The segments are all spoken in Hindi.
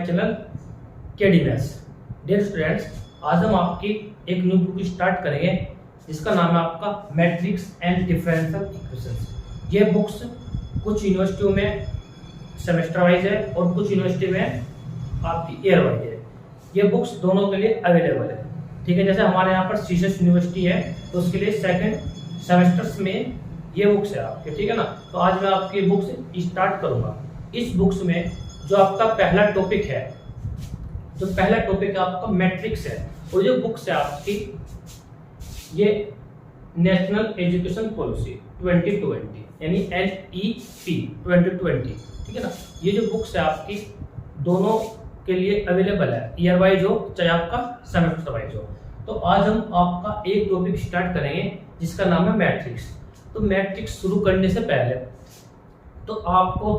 Channel KD maths. Dear students, आज हम आपकी एक न्यू बुक स्टार्ट करेंगे जिसका नाम है आपका मैट्रिक्स एंड डिफरेंशियल इक्वेशंस। ये बुक्स कुछ यूनिवर्सिटियों में सेमेस्टर वाइज है और कुछ यूनिवर्सिटी में आपकी ईयर वाइज है। ये बुक्स दोनों के लिए अवेलेबल है, ठीक है। जैसे हमारे यहाँ पर सीसेस यूनिवर्सिटी है तो उसके लिए सेकंड सेमेस्टर्स में ये बुक्स है आपके, ठीक है ना। तो आज मैं आपकी बुक्स स्टार्ट करूंगा। इस बुक्स में जो आपका पहला टॉपिक है, जो पहला टॉपिक है आपका मैट्रिक्स है, और जो बुक्स है आपकी ये नेशनल एजुकेशन पॉलिसी 2020 यानी NEP 2020, ठीक है ना। ये जो बुक्स है आपकी दोनों के लिए अवेलेबल है, ईयर वाइज हो चाहे आपका सेमेस्टर वाइज हो। तो आज हम आपका एक टॉपिक स्टार्ट करेंगे जिसका नाम है मैट्रिक्स। तो मैट्रिक्स शुरू करने से पहले तो आपको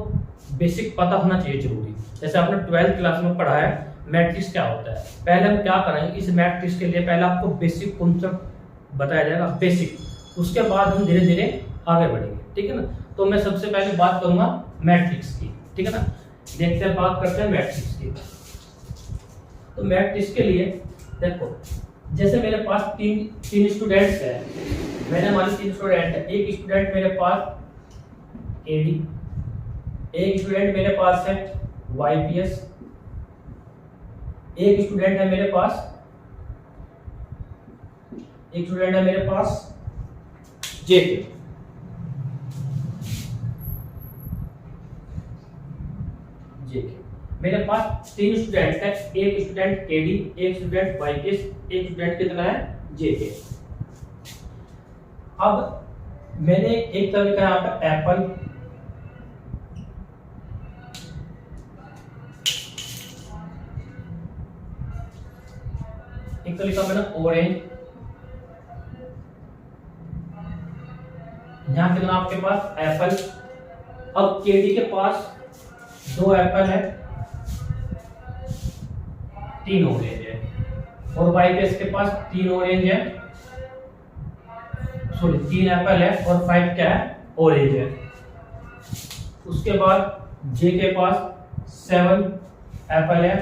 बेसिक पता होना चाहिए जरूरी। जैसे आपने 12th क्लास में पढ़ा है मैट्रिक्स क्या होता है। पहले हम क्या करेंगे, इस मैट्रिक्स के लिए पहले आपको बेसिक कॉन्सेप्ट बताया जाएगा, बेसिक। उसके बाद हम धीरे धीरे आगे बढ़ेंगे, ठीक है ना। तो मैं सबसे पहले बात करूंगा मैट्रिक्स की, ठीक है ना। देखते हैं, बात करते हैं मैट्रिक्स की। तो मैट्रिक्स के लिए देखो, जैसे मेरे पास तीन स्टूडेंट्स हैं, मैंने हमारे 3 स्टूडेंट है। एक स्टूडेंट मेरे पास एडी, एक स्टूडेंट मेरे पास है YPS, एक स्टूडेंट है मेरे पास JK। मेरे पास 3 स्टूडेंट है, एक स्टूडेंट KD, एक स्टूडेंट YPS, एक स्टूडेंट कितना है JK। अब मैंने एक तरह लिखा यहाँ पर एप्पल, एक तो लिखा मैंने ऑरेंज। यहां कितना आपके पास एप्पल। अब केडी के पास 2 एप्पल है, 3 ऑरेंज है, और YPS के पास 3 ऑरेंज है, सॉरी 3 एप्पल है और 5 क्या है ऑरेंज है। उसके बाद जे के पास 7 एप्पल है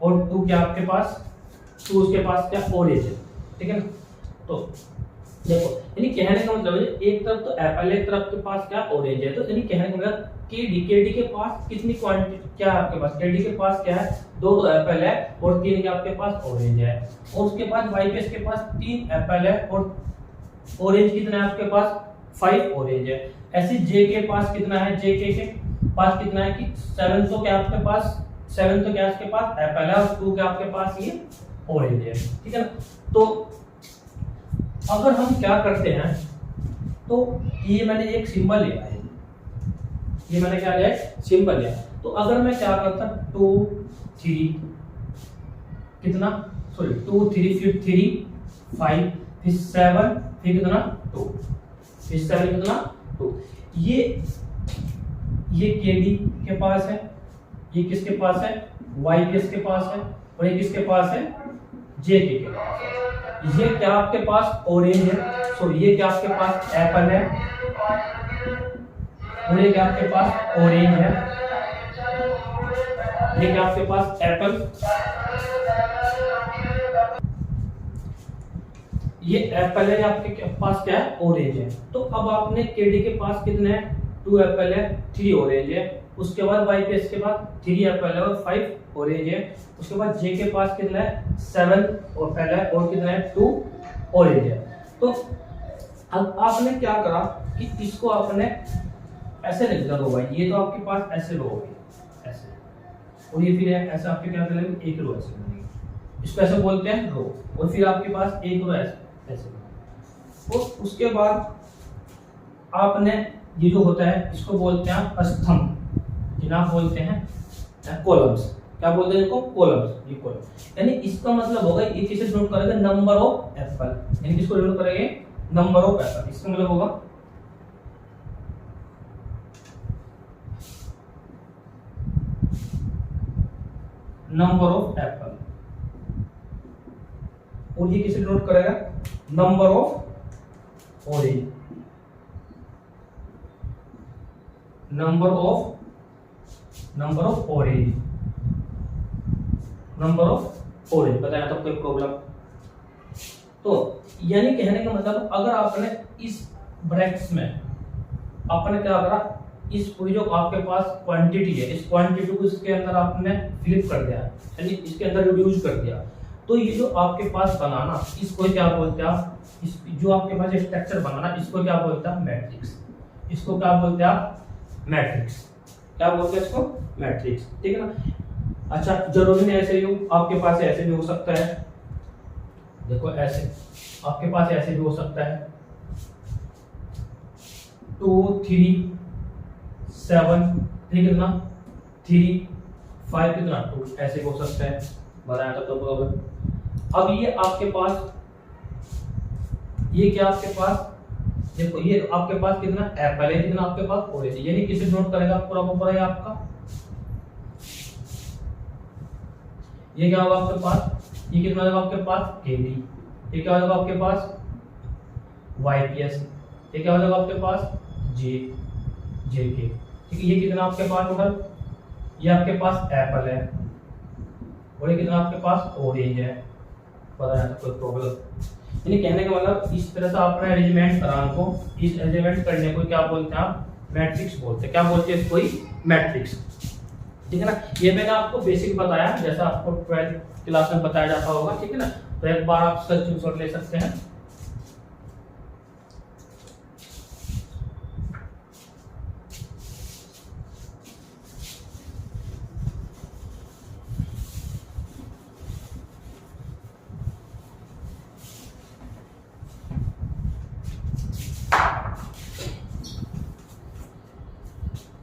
और 2 क्या आपके पास 2 उसके पास क्या ऑरेंज है, ठीक है ना। तो देखो, यानी कहने का मतलब है एक तरफ तो एप्पल है, एक तरफ के पास क्या ऑरेंज है। तो यानी कहने का मतलब केडी के पास कितनी क्वांटिटी क्या है आपके पास, केडी के पास क्या है 2 एप्पल है और 3 क्या आपके पास ऑरेंज है। और उसके बाद YPS के पास 3 एप्पल है और ऑरेंज कितना है आपके पास 5 ऑरेंज है। ऐसे जे के पास कितना है, JK के पास कितना है कि 7 तो क्या आपके पास 7 तो क्या आपके पास एप्पल है और 2 क्या आपके पास ये ऑरेंज है, ठीक है ना। तो अगर हम क्या करते हैं, तो ये मैंने एक सिंबल लिया है, ये मैंने क्या लिया है सिंबल लिया। तो अगर मैं क्या करता 2 3 कितना सॉरी 2 3 फिर 3 5 फिर 7 फिर कितना 2 फिर 7 कितना 2। ये केडी के पास है, ये किसके पास है YPS के पास है, और ये किसके पास है JK के पास है। ये क्या आपके पास ऑरेंज है, सो ये क्या आपके पास एप्पल है, और ये क्या आपके पास ऑरेंज है, ये क्या आपके पास एप्पल, ये एप्पल है, आपके पास क्या है ऑरेंज है। तो अब आपने केडी के पास कितने हैं 2 एप्पल है 3 ऑरेंज है। उसके बाद YPS के पास 3 एप्पल है और 5 ऑरेंज है। उसके बाद जे के पास कितना है 7 एप्पल है और कितना है 2 ऑरेंज है। तो अब आपने क्या करा कि इसको आपने ऐसे लिख दिया रो भाई, ये तो आपके पास ऐसे रो होगी ऐसे, और ये फिर ऐसे आपके क्या करेंगे एक रो ऐसे बनेगी, इसको ऐसे बोलते हैं रो, और फिर आपके पास एक रो ऐसे। और उसके बाद आपने ये जो होता है इसको बोलते हैं स्तंभ, जिन्हें आप बोलते हैं कॉलम्स। क्या बोलते हैं इनको कॉलम्स, ये कॉलम। यानी इसका मतलब होगा ये किसे नोट करेंगे नंबर ऑफ एप्पल, यानी किसको नोट करेंगे नंबर ऑफ एप्पल। इसका मतलब होगा नंबर ऑफ एप्पल, और ये किसे नोट करेगा number of orange, number of orange. Number of orange, बताया तो कोई प्रॉब्लम। तो यानी कहने का मतलब अगर आपने इस ब्रैकेट्स में आपने क्या करा, इस पूरी जो आपके पास क्वांटिटी है, इस क्वांटिटी को इसके अंदर आपने फ्लिप कर दिया, यानी इसके अंदर रिड्यूस कर दिया, तो ये जो आपके पास बनाना, इसको क्या बोलते हैं आप, इस जो आपके पास स्ट्रक्चर बनाना, इसको क्या बोलते हैं, मैट्रिक्स। इसको क्या बोलते हैं आप, मैट्रिक्स। क्या बोलते हैं इसको, मैट्रिक्स, ठीक है ना। अच्छा, जरूरी नहीं ऐसे ही हो, आपके पास ऐसे भी हो सकता है, देखो ऐसे आपके पास ऐसे भी हो सकता है 2 3 7 कितना 3 5 कितना 2, ऐसे भी हो सकता है, बताया तो प्रॉब्लम। अब ये आपके पास, ये क्या आपके पास, देखो ये आपके पास कितना एप्पल है, कितना आपके पास ऑरेंज है, यानी किसे नोट करेगा पूरा ऊपर है आपका, ये क्या होगा आपके पास, ये कितना होगा आपके पास केडी, ये क्या होगा आपके पास वाईपीएस, ये क्या होगा आपके पास जेके, ठीक है। ये कितना आपके पास टोटल, ये आपके पास एप्पल है और ये कितना आपके पास ऑरेंज है, पता है कोई प्रॉब्लम। यानी कहने का मतलब इस तरह से आपने अरेंजमेंट कराने को, इस अरेंजमेंट करने को क्या बोलते हैं आप, मैट्रिक्स बोलते हैं। क्या बोलते हैं इसको, मैट्रिक्स, ठीक है ना। ये मैंने आपको बेसिक बताया, जैसा आपको 12th क्लास में बताया जाता होगा, ठीक है ना। तो एक बार आप स्क्रीनशॉट ले सकते हैं।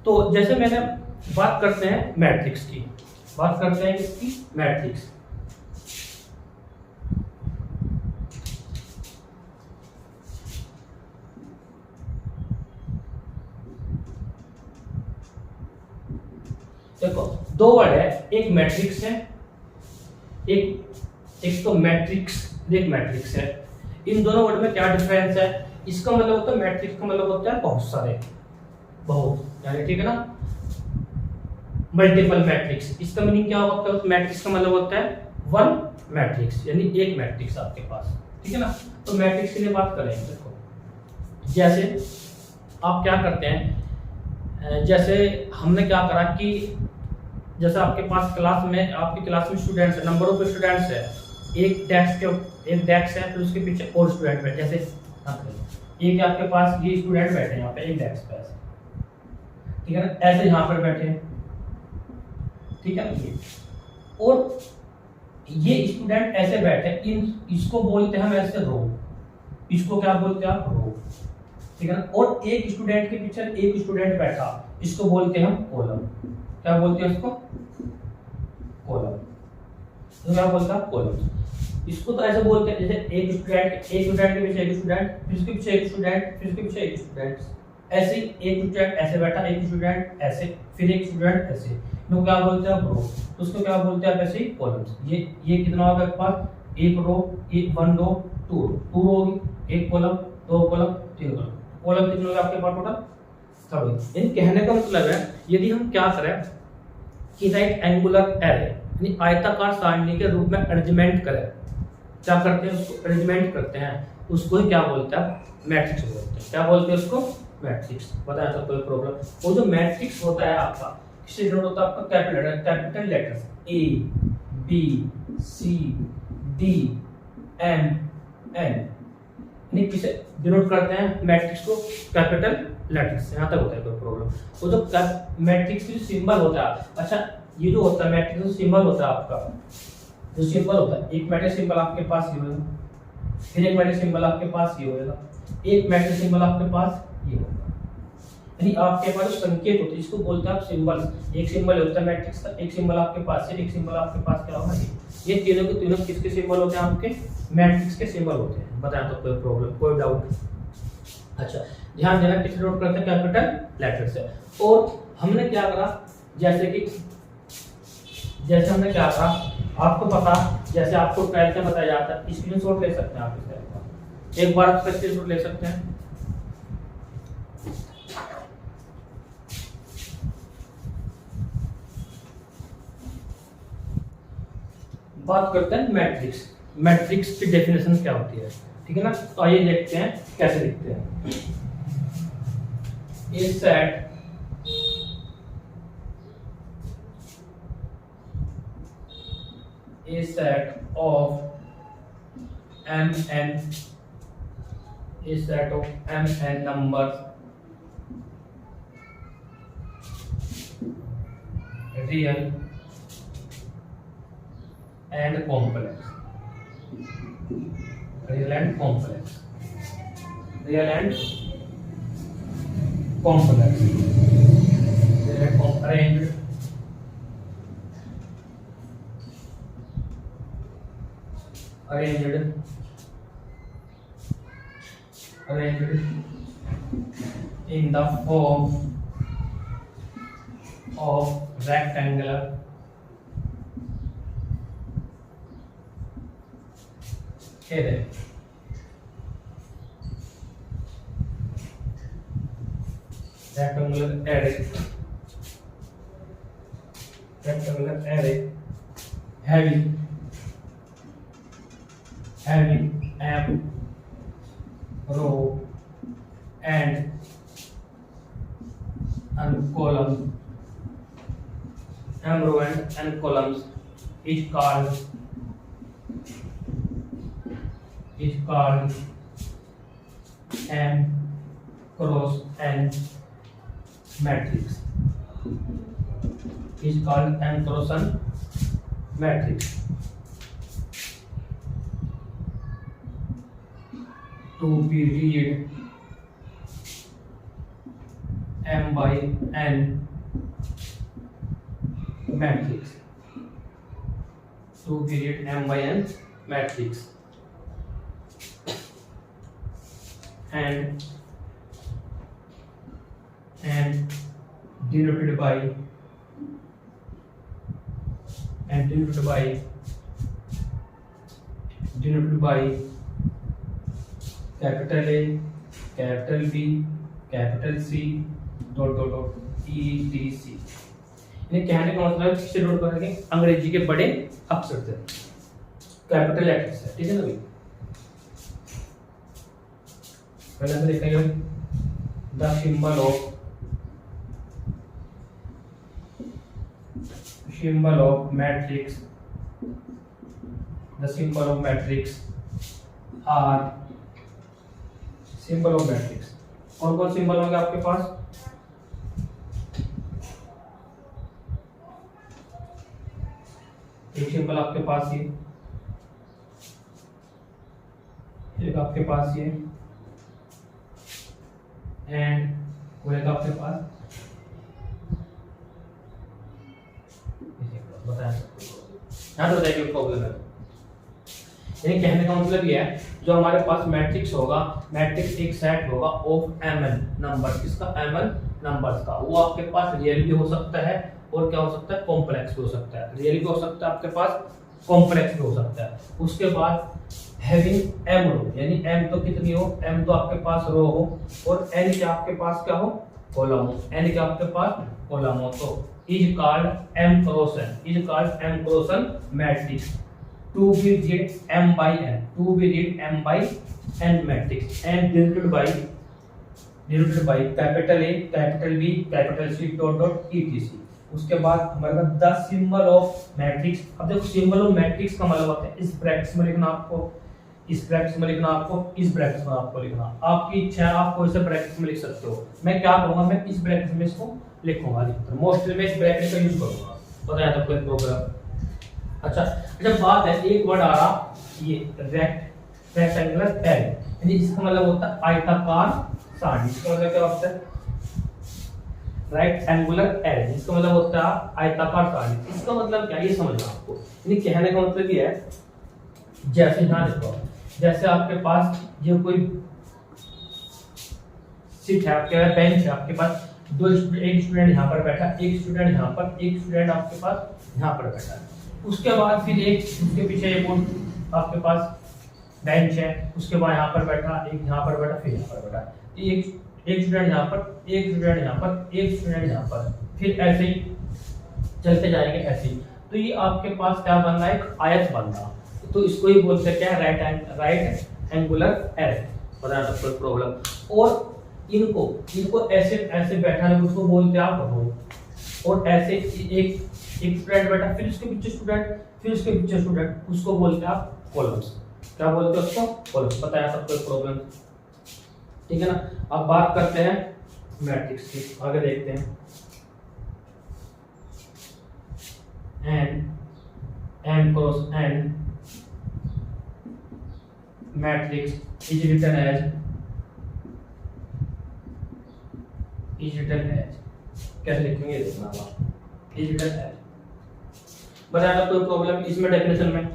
तो जैसे मैंने बात करते हैं मैट्रिक्स की, बात करते हैं इसकी मैट्रिक्स। देखो दो वर्ड है, एक मैट्रिक्स है, एक तो मैट्रिक्स, एक मैट्रिक्स है। इन दोनों वर्ड में क्या डिफरेंस है, इसका मतलब होता है मैट्रिक्स का मतलब होता है बहुत सारे, बहुत, यानी ठीक है ना, मल्टीपल मैट्रिक्स। इसका मीनिंग क्या होता है, मैट्रिक्स का मतलब होता है वन मैट्रिक्स, यानी एक मैट्रिक्स आपके पास, ठीक है ना। तो मैट्रिक्स के लिए बात करें, देखो जैसे आप क्या करते हैं, जैसे हमने क्या करा कि जैसे आपके पास क्लास में, आपकी क्लास में स्टूडेंट्स है, नंबर ऑफ स्टूडेंट्स है, एक डेस्क है, फिर उसके पीछे और स्टूडेंट बैठे, जैसे एक आपके पास ये स्टूडेंट बैठे हैं यहाँ पे एक डेस्क पे, ठीक है ना, ऐसे यहाँ पर बैठे हैं, ठीक है ना। ये और ये स्टूडेंट ऐसे बैठे, इन इसको बोलते हैं हम ऐसे रो, इसको क्या बोलते हैं आप, रो, ठीक है ना। और एक स्टूडेंट के पीछे एक स्टूडेंट बैठा, इसको बोलते हैं हम कॉलम। क्या बोलते हैं इसको, कॉलम। तो क्या बोलता है, कॉलम। इसको तो ऐसे बोलते हैं जैसे एक स्टूडेंट के पीछे एक स्टूडेंट, फिर उसके पीछे एक स्टूडेंट, फिर उसके पीछे एक स्टूडेंट, ऐसे ही एक स्टूडेंट ऐसे बैठा, एक स्टूडेंट ऐसे, फिर एक स्टूडेंट ऐसे, इनको क्या बोलते हैं रो, तो उसको क्या बोलते हैं ऐसे ही कॉलम्स। ये कितना होगा आपके पास, एक रो, एक वन रो, टू रो होगी, एक कॉलम, दो कॉलम, तीन कॉलम, कॉलम कितने होगा आपके पास टोटल, थर्ड। इन कहने का मतलब है यदि हम क्या करें कि राइट एंगुलर एरे, यानी आयताकार सारणी के रूप में अरेंजमेंट करें, क्या करते हैं उसको अरेंजमेंट करते हैं, उसको ही क्या बोलते हैं, मैट्रिक्स बोलते हैं। क्या बोलते हैं उसको, मैट्रिक्स, बताया था कोई प्रॉब्लम। वो जो मैट्रिक्स होता है आपका, किससे डिनोट होता है आपका, capital letters A B C D M N, यानी किसे डिनोट करते हैं, मैट्रिक्स को कैपिटल लेटर्स। यहाँ तक होता है कोई प्रॉब्लम। वो जो मैट्रिक्स की सिंबल होता है, अच्छा ये जो होता है मैट्रिक्स का सिंबल होता है आपका, जो सिंबल होता है, एक मैट्रिक्स सिंबल आपके पास ये होगा, फिर एक मैट्रिक्स सिंबल आपके पास ये होगा, एक मैट्रिक्स सिंबल आपके पास ये होगा, यानी आपके पास जो संकेत होते हैं इसको बोलते हैं आप सिंबल्स। एक सिंबल होता है मैट्रिक्स का, एक सिंबल आपके पास है, एक सिंबल आपके पास क्या होगा, ये तीनों के तीनों किसके सिंबल होते हैं, आपके मैट्रिक्स के सिंबल होते हैं। बताया तो कोई प्रॉब्लम, कोई डाउट। अच्छा ध्यान देना, किस नोट करते हैं, कैपिटल लेटर से। और हमने क्या करा, जैसे हमने क्या करा, आपको पता, जैसे आपको 12th में बताया जाता है, स्क्रीनशॉट ले सकते हैं आप, इस तरह का एक बार आप स्क्रीनशॉट ले सकते हैं। बात करते हैं मैट्रिक्स। मैट्रिक्स की डेफिनेशन क्या होती है, ठीक है ना। तो आइए देखते हैं कैसे लिखते हैं। A set of mn numbers real and complex, real and complex, real and complex, real and arranged in the form of rectangular array. Rectangular array having m row and column, m row and columns is called m cross n matrix, is called m cross n matrix. To be read m by n matrix, to be read m by n matrix, and denoted by capital A, capital B, capital C, dot dot dot etc. इन्हें कहने का मतलब किससे नोट करेंगे, अंग्रेजी के बड़े अक्षर से, कैपिटल लेटर से, ठीक है ना भाई। पहले हम लिखेंगे the symbol of matrix, the symbol of matrix are, symbol of matrix कौन कौन सिंबल होंगे आपके पास, एक सिंबल आपके पास ये, एक आपके पास ये, एंड वो एक आपके पास बताया, यहाँ तो बताइए प्रॉब्लम है। ये कहने का मतलब ये है जो हमारे पास मैट्रिक्स होगा, मैट्रिक्स एक सेट होगा ऑफ mn नंबर, किसका mn नंबर्स का, वो आपके पास रियल भी हो सकता है और क्या हो सकता है, कॉम्प्लेक्स भी हो सकता है। रियल भी हो सकता है आपके पास, कॉम्प्लेक्स भी हो सकता है। उसके बाद हैविंग m रो, यानी m तो कितनी हो, m तो आपके पास रो हो और n क्या आपके पास क्या हो, कॉलम हो, n क्या आपके पास कॉलम हो, तो is called m cross n, is called m cross n matrix. To be read m by n, to be read m by n matrix and denoted by capital A, capital B, capital C, dot dot etc. उसके बाद हमारे पास द सिंबल ऑफ मैट्रिक्स। अब देखो सिंबल ऑफ मैट्रिक्स का मतलब होता है इस ब्रैकेट्स में लिखना आपको, इस ब्रैकेट्स में लिखना आपको, इस ब्रैकेट्स में आपको लिखना, आपकी इच्छा है आप कोई से ब्रैकेट्स में लिख सकते हो। मैं क्या करूंगा, मैं इस ब्रैकेट में इसको लिखूंगा, अधिकतर मोस्टली मैं इस ब्रैकेट का यूज करूंगा, बताया था कोई प्रोग्राम। अच्छा जब बात है एक वर्ड आ रहा ये रेक्टेंगुलर एरे, यानी इसका मतलब होता है आयताकार सारणी, इसका मतलब क्या होता है, रेक्टेंगुलर एरे, इसका मतलब होता है आयताकार सारणी। इसका मतलब क्या, ये समझना आपको, यानी कहने का मतलब ये है जैसे यहाँ देखो, जैसे आपके पास ये कोई सीट है, आपके पास बेंच है, आपके पास दो स्टूडेंट, एक स्टूडेंट यहाँ पर बैठा, एक स्टूडेंट यहाँ पर, एक स्टूडेंट आपके पास यहाँ पर बैठा है। उसके बाद फिर एक उसके पीछे एक और आपके पास बेंच है, उसके बाद यहाँ पर बैठा, एक यहाँ पर बैठा, फिर यहाँ पर बैठा, एक स्टूडेंट यहाँ पर, एक स्टूडेंट यहाँ पर, एक स्टूडेंट यहाँ पर, फिर ऐसे ही चलते जाएंगे ऐसे ही। तो ये आपके पास क्या बन रहा है, एक आयत बन रहा, तो इसको ही बोलते हैं क्या, राइट एंगुलर एरे। बताया था कोई प्रॉब्लम। और इनको ऐसे ऐसे बैठाने को उसको बोलते हैं आप रो। और ऐसे एक स्टूडेंट बैठा, फिर उसके पीछे स्टूडेंट, फिर उसके पीछे स्टूडेंट, उसको बोलते हैं आप कॉलम्स। क्या बोलते हैं उसको, कॉलम्स। बताया था कोई प्रॉब्लम, ठीक है ना। अब बात करते हैं मैट्रिक्स की, आगे देखते हैं। n cross n matrix is written as कैसे लिखेंगे देखना आप, is written as। बताया कोई प्रॉब्लम इसमें, डेफिनेशन में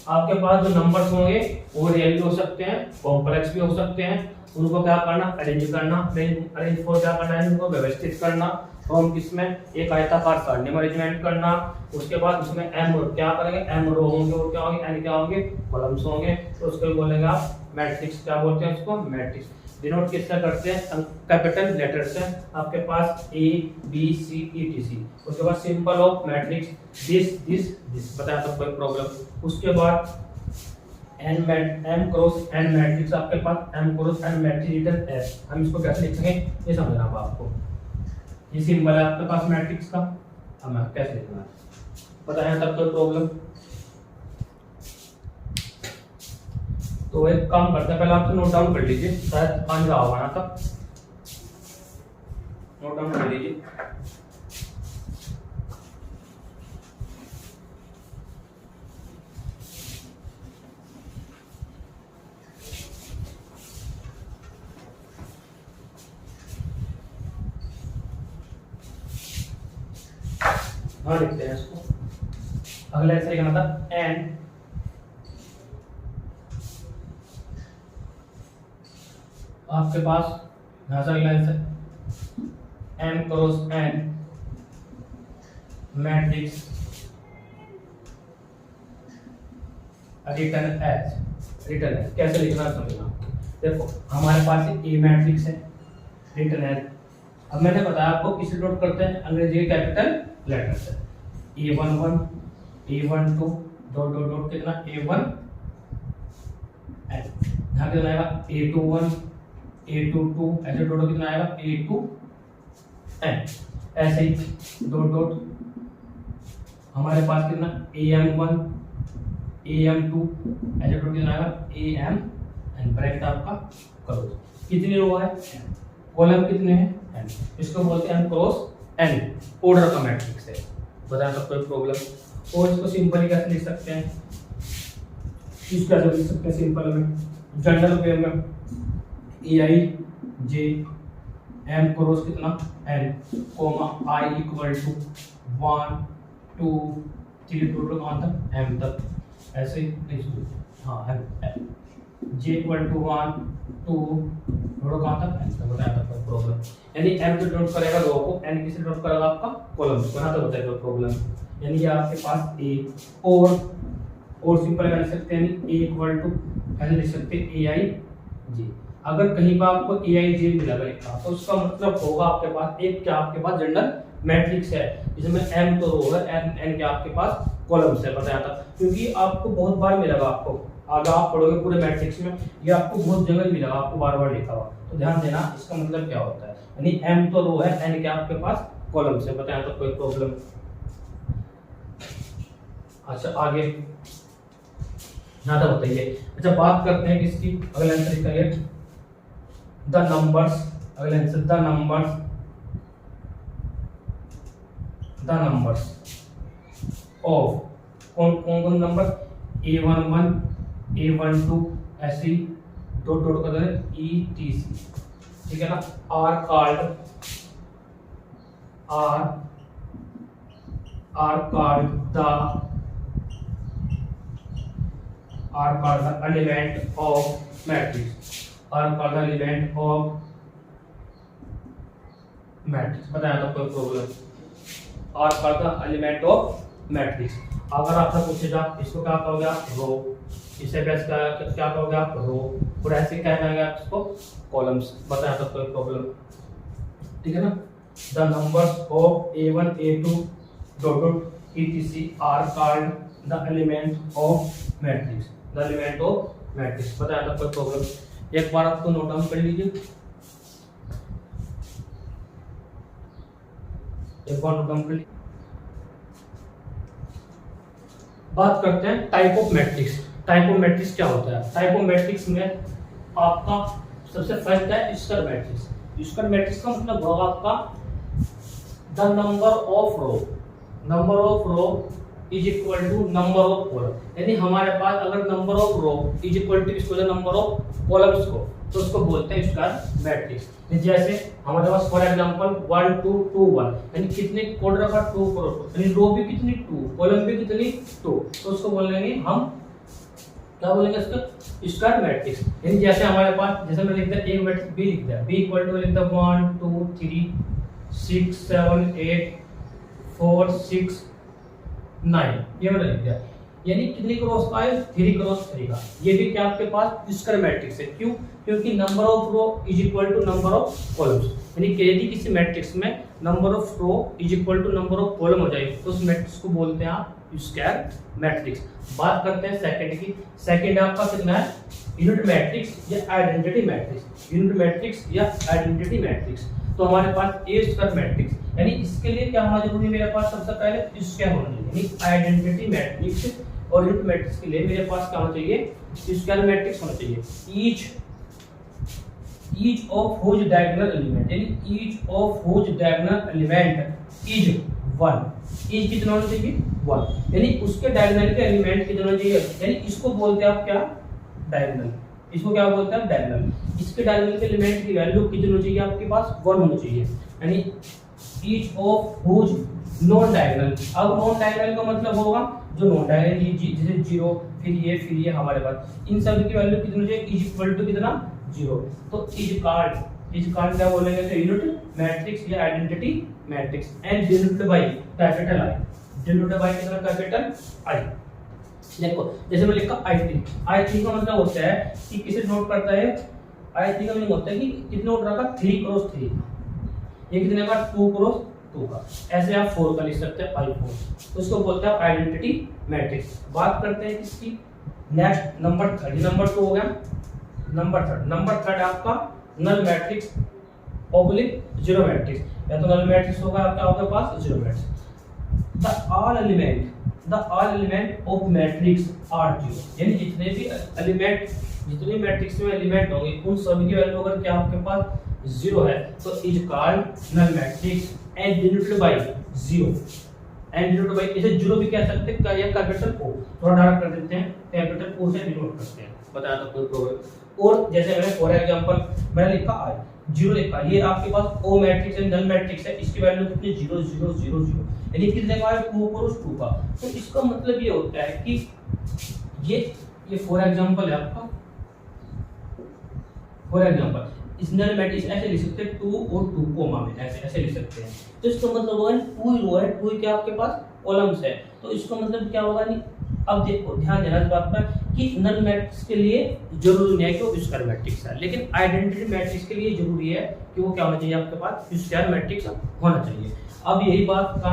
आपके पास जो नंबर्स होंगे वो रियल भी हो सकते हैं, कॉम्प्लेक्स भी हो सकते हैं। उनको क्या करना, अरेंज करना, अरेंज फॉर क्या करना है, उनको व्यवस्थित करना। फ्रॉम किसमें, एक आयताकार सारणी में अरेंजमेंट करना। उसके बाद उसमें एम क्या करेंगे, एम रो होंगे, और क्या होंगे, एन क्या होंगे, कॉलम्स होंगे। तो उसको बोलेंगे आप मैट्रिक्स। क्या बोलते हैं उसको, मैट्रिक्स। डिनोट किससे करते हैं, कैपिटल लेटर से। आपके पास ए बी सी ई टी सी। उसके बाद symbol of matrix this this this. बताया था कोई प्रॉब्लम। उसके बाद एम क्रॉस एन मैट्रिक्स, आपके पास M cross N matrix written as. हम इसको कैसे लिखेंगे ये समझना होगा आपको। ये सिंबल है आपके पास मैट्रिक्स का, हमें कैसे लिखना है बताया तब कोई प्रॉब्लम। तो एक काम करते हैं, पहले आपसे नोट डाउन कर लीजिए, शायद आने रहा होगा ना, तब नोट डाउन कर लीजिए। हाँ लिखते हैं इसको। अगला ऐसे लिखना था एन आपके पास यहां से अगला answer M cross N matrix written as. Written as कैसे लिखना समझना। देखो हमारे पास ए मैट्रिक्स है, रिटर्न एज। अब मैंने बताया आपको किसे नोट करते हैं, अंग्रेजी के कैपिटल लेटर से। A11 A12 dot dot dot कितना A1 एन, यहाँ कितना आएगा A21 A22, ऐसे डॉट कितना आएगा A2 एन। ऐसे ही डॉट डॉट हमारे पास कितना AM1 AM2, ऐसे डॉट कितना आएगा AM एन। ब्रैकेट आपका क्लोज। कितनी रो है, कॉलम कितने हैं, एन। इसको बोलते हैं क्रॉस एन, ऑर्डर का मैट्रिक्स है। बताया सब कोई प्रॉब्लम। और इसको सिंपली कैसे लिख सकते हैं, इसको कैसे लिख सकते हैं सिंपल में, जनरल वे में A I J M cross कितना N comma I equal to 1 2 3 total कहाँ तक एम तक। ऐसे ही हाँ M J equal to 1 2 total कहाँ तक एन तक। बताया था कोई प्रॉब्लम। यानी एम तो डॉट करेगा रो को, एन किसे डॉट करेगा आपका कॉलम को। यहाँ तो बताया कोई प्रॉब्लम। यानी ये आपके पास ए और सिंपल कर सकते हैं, यानी ए इक्वल टू ऐसे लिख सकते हैं ए आई जे। अगर कहीं पर आपको ए आई जे मिला लिखा तो उसका मतलब होगा आपके पास एक क्या, आपके पास जनरल मैट्रिक्स है जिसमें एम तो रो है, एन एन क्या आपके पास कॉलम्स है। बताया था क्योंकि आपको बहुत बार मिलेगा, आपको अगर आप पढ़ोगे पूरे मैट्रिक्स में ये आपको बहुत जगह मिलेगा, आपको बार बार लिखा हुआ। तो ध्यान देना इसका मतलब क्या होता है, यानी एम तो रो है, एन क्या आपके पास कॉलम्स है। बताया तो कोई प्रॉब्लम। अच्छा आगे ज्यादा बताइए। अच्छा बात करते हैं किसकी, अगला आंसर लिखेंगे द नंबर्स। अगला आंसर द नंबर्स ऑफ कौन कौन नंबर A11 A12 ऐसी डॉट डॉट कर दें ETC, ठीक है ना। Are called the element of matrix. Are called the element of matrix. बताया तो कोई problem. Are called the element of matrix. अगर आपसे पूछेगा इसको क्या कहोगे आप, रो। इसे क्या कहोगे आप, रो। और ऐसे क्या कहेंगे आप इसको, कॉलम्स। बताया तो कोई प्रॉब्लम, ठीक है ना। The numbers of A1 A2 dot dot etc are called the element of matrix, the element of matrix। बताया था कोई प्रॉब्लम, एक बार आपको नोट डाउन कर लीजिए, एक बार नोट डाउन कर लीजिए। बात करते हैं type of matrix. Type of matrix क्या होता है? टाइप ऑफ मैट्रिक्स में आपका सबसे फर्स्ट है स्क्वायर मैट्रिक्स। स्क्वायर मैट्रिक्स का मतलब होगा आपका the number of row, number of row is equal to number of column. यानी हमारे पास अगर number of row is equal to इसको नंबर ऑफ कॉलम्स को, तो उसको बोलते हैं स्क्वायर मैट्रिक्स। जैसे हमारे पास फॉर एग्जांपल 1 2 2 1, यानी कितने कोड रखा 2 क्रॉस, यानी रो भी कितनी 2, कॉलम भी कितनी 2, तो उसको बोलेंगे हम क्या बोलेंगे इसका स्क्वायर मैट्रिक्स। यानी जैसे हमारे पास, जैसे मैं लिख दिया एक मैट्रिक्स बी लिख दिया, बी इक्वल टू लिख दिया 1 2 3 6 7 8 4 6 9, ये मैंने लिख दिया। यानी कितनी क्रॉस का है 3 क्रॉस 3 का। ये भी क्या आपके पास स्क्वायर मैट्रिक्स है। क्यों? क्योंकि number of row is equal to number of columns. यानी यदि किसी मैट्रिक्स में number of row is equal to number of column हो जाए तो उस मैट्रिक्स को बोलते हैं आप स्क्वायर मैट्रिक्स। बात करते हैं सेकंड की। सेकंड आपका कितना है? यूनिट मैट्रिक्स या आइडेंटिटी मैट्रिक्स। यूनिट मैट्रिक्स या आइडेंटिटी मैट्रिक्स। तो हमारे पास ए स्क्वायर मैट्रिक्स, यानी इसके लिए क्या होना जरूरी है? मेरे पास सबसे पहले स्क्वायर होना चाहिए, यानी आइडेंटिटी मैट्रिक्स। और यूनिट मैट्रिक्स के लिए मेरे पास क्या होना चाहिए? स्क्वायर मैट्रिक्स होना चाहिए। Each of whose diagonal element, यानी each of whose diagonal element is 1। Each कितना होना चाहिए? 1, यानी उसके डायगोनल के एलिमेंट कितना होना चाहिए? यानी इसको बोलते हैं आप क्या? डायगोनल। इसको क्या बोलते हैं? डायगोनल। इसके डायगोनल के एलिमेंट की वैल्यू कितनी होनी चाहिए? आपके पास 1 होनी चाहिए, यानी each of whose non diagonal. अब नॉन डायगोनल का मतलब होगा जो नॉन डायगोनल, जैसे 0 फिर ये हमारे पास इन सब की वैल्यू कितनी हो जाएगी? इज इक्वल टू कितना? 0। तो इज कॉल्ड क्या बोलेंगे? तो यूनिट मैट्रिक्स या identity matrix and denoted by capital I. Denoted by कितना? Capital I. देखो जैसे मैं लिखा I3 का मतलब होता है कि किसे नोट करता है? I3 का मतलब होता है कि कितने नोट रखा? 3 क्रॉस 3। ये कितने का? 2 क्रॉस 2 का। ऐसे आप 4 का लिख सकते हैं, I4। तो इसको बोलते हैं आइडेंटिटी मैट्रिक्स। बात करते हैं किसकी? नेक्स्ट नंबर 3, नंबर 2 हो गया। नंबर थर्ड आपका null matrix oblique zero matrix. या तो नल मैट्रिक्स होगा आपका, आपके पास zero matrix. The all element of matrix are zero, यानी जितने भी एलिमेंट, जितने मैट्रिक्स में एलिमेंट होंगे उन सभी की वैल्यू अगर क्या आपके पास 0 है तो is called null matrix and denoted by 0। And denoted by, इसे 0 भी कह सकते हैं या कैपिटल O, थोड़ा डार्क कर देते हैं, कैपिटल O से डिनोट करते हैं। बताया था कोई प्रॉब्लम। और जैसे मैंने फॉर एग्जांपल मैंने लिखा I 0 लिखा, ये आपके पास O मैट्रिक्स है, नल मैट्रिक्स है, इसकी वैल्यू कितनी? 0 0 0 0, यानी कितने का है? 2 क्रॉस 2 का। तो इसका मतलब ये होता है कि ये फॉर एग्जांपल है आपका, फॉर एग्जांपल इस नल मैट्रिक्स ऐसे लिख सकते हैं 2 और 2 कोमा में, ऐसे लिख सकते हैं। तो इसका मतलब होगा 2 रो है, 2 क्या आपके पास कॉलम्स है, तो इसका मतलब क्या होगा? नहीं, अब देखो ध्यान देना इस बात पर कि नल मैट्रिक्स के लिए जरूरी नहीं है कि वो स्क्वायर मैट्रिक्स है, लेकिन आइडेंटिटी मैट्रिक्स के लिए जरूरी है कि वो क्या होना चाहिए? आपके पास स्क्वायर मैट्रिक्स होना चाहिए। अब यही बात का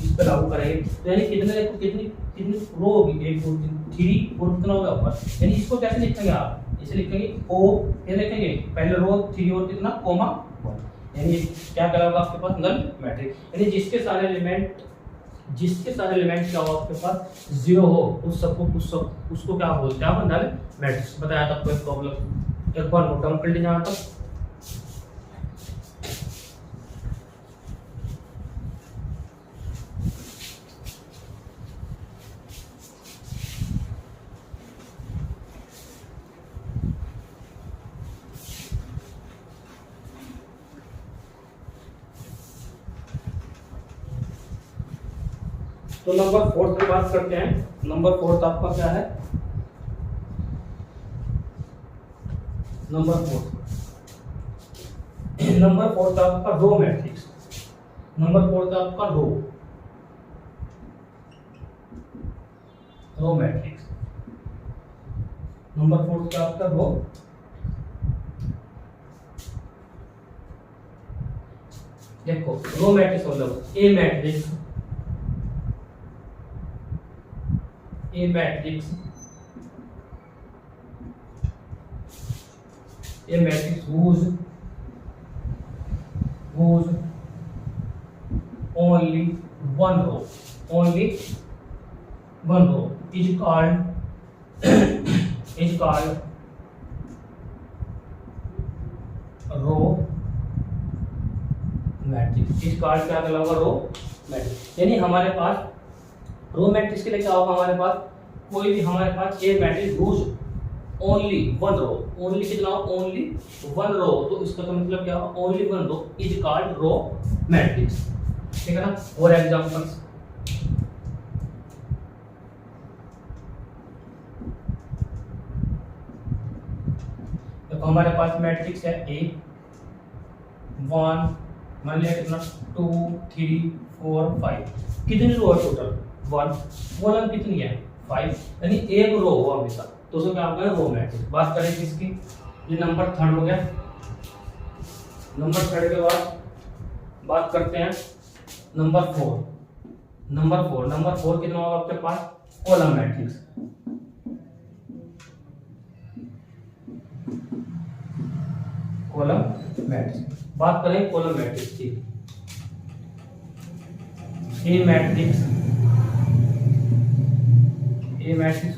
इस पर लागू करेंगे, तो यानी कितने देखो कितनी कितनी रो होगी? 1 2 3 और कितना होगा ऊपर? यानी इसको कैसे लिखेंगे आप? इसे लिखेंगे O, ये लिखेंगे पहले रो 3 और कितना कोमा 1, यानी क्या कहलाएगा आपके पास? Null matrix. यानी जिसके सारे एलिमेंट क्या हो आपके पास 0 हो, उसको क्या बोलते हैं? आप नल मैट्रिक्स। बताया था कोई प्रॉब्लम? एक बार नोट डाउन कर लीजिए यहाँ तक। तो नंबर 4 की बात करते हैं। नंबर 4 आपका क्या है? नंबर 4 आपका रो मैट्रिक्स। नंबर 4 आपका रो मैट्रिक्स। नंबर 4 आपका रो। देखो रो मैट्रिक्स मतलब A matrix A matrix whose only one row is called row matrix. इस कार्ड क्या कहलाएगा? Row matrix. यानी हमारे पास रो मैट्रिक्स के लिए क्या होगा? हमारे पास कोई भी हमारे पास a matrix whose only one row, only कितना हो? ओनली वन रो, तो इसका तो मतलब क्या होगा? Only one row is called row matrix. ठीक है ना? और एग्जांपल्स, तो हमारे पास मैट्रिक्स है ए 1, मान लिया कितना 2 3 4 5, कितनी रो है टोटल? 1, कॉलम कितनी है? 5, यानी एक रो हो हमेशा, तो उसको क्या होगा? Row matrix. बात करें किसकी? ये नंबर थर्ड हो गया। नंबर थर्ड के बाद बात करते हैं नंबर 4। नंबर 4 कितना होगा आपके पास? Column matrix. Column matrix. बात करें कॉलम मैट्रिक्स की, A matrix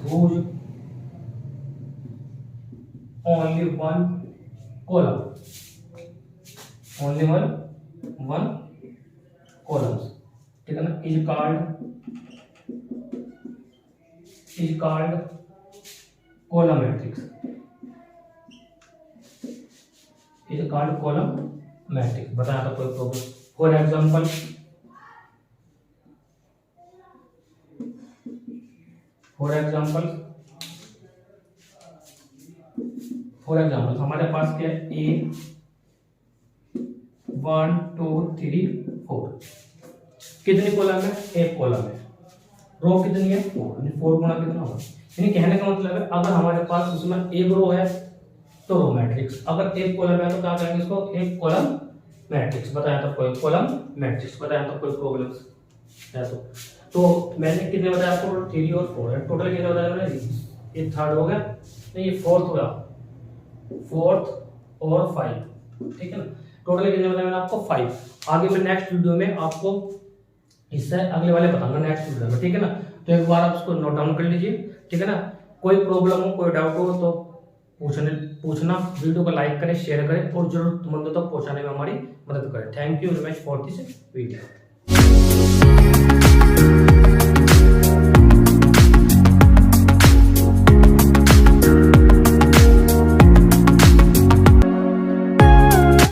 whose only one column, one columns, ठीक है ना? is called column matrix, is called column matrix। बताया था कोई प्रॉब्लम? फॉर एग्जांपल, हमारे पास क्या है? ए 1 2 3 4, कितनी कॉलम है? एक कॉलम है। रो कितनी है? 4 गुना कितना होगा? यानी कहने का मतलब है अगर हमारे पास उसमें एक रो है तो रो मैट्रिक्स, अगर एक कॉलम है तो क्या करेंगे इसको? एक कॉलम मैट्रिक्स। बताया था कोई कॉलम मैट्रिक्स, बताया था कोई प्रॉब्लम्स है तो मैंने कितने बताया आपको? 3 और 4 है। टोटल कितने बताया मैंने? ये थर्ड हो गया, नहीं ये फोर्थ हो गया, 4 और 5, ठीक है ना? टोटल कितने बताया मैंने आपको? 5। आगे मैं नेक्स्ट वीडियो में आपको इससे अगले वाले बताऊंगा नेक्स्ट वीडियो में, ठीक है ना? तो एक बार आप इसको नोट डाउन कर लीजिए, ठीक है ना? कोई प्रॉब्लम हो, कोई डाउट हो तो पूछना। वीडियो को लाइक करें, शेयर करें और जरूरतमंदों तक पहुंचाने में हमारी मदद करें। Thank you very much for this video.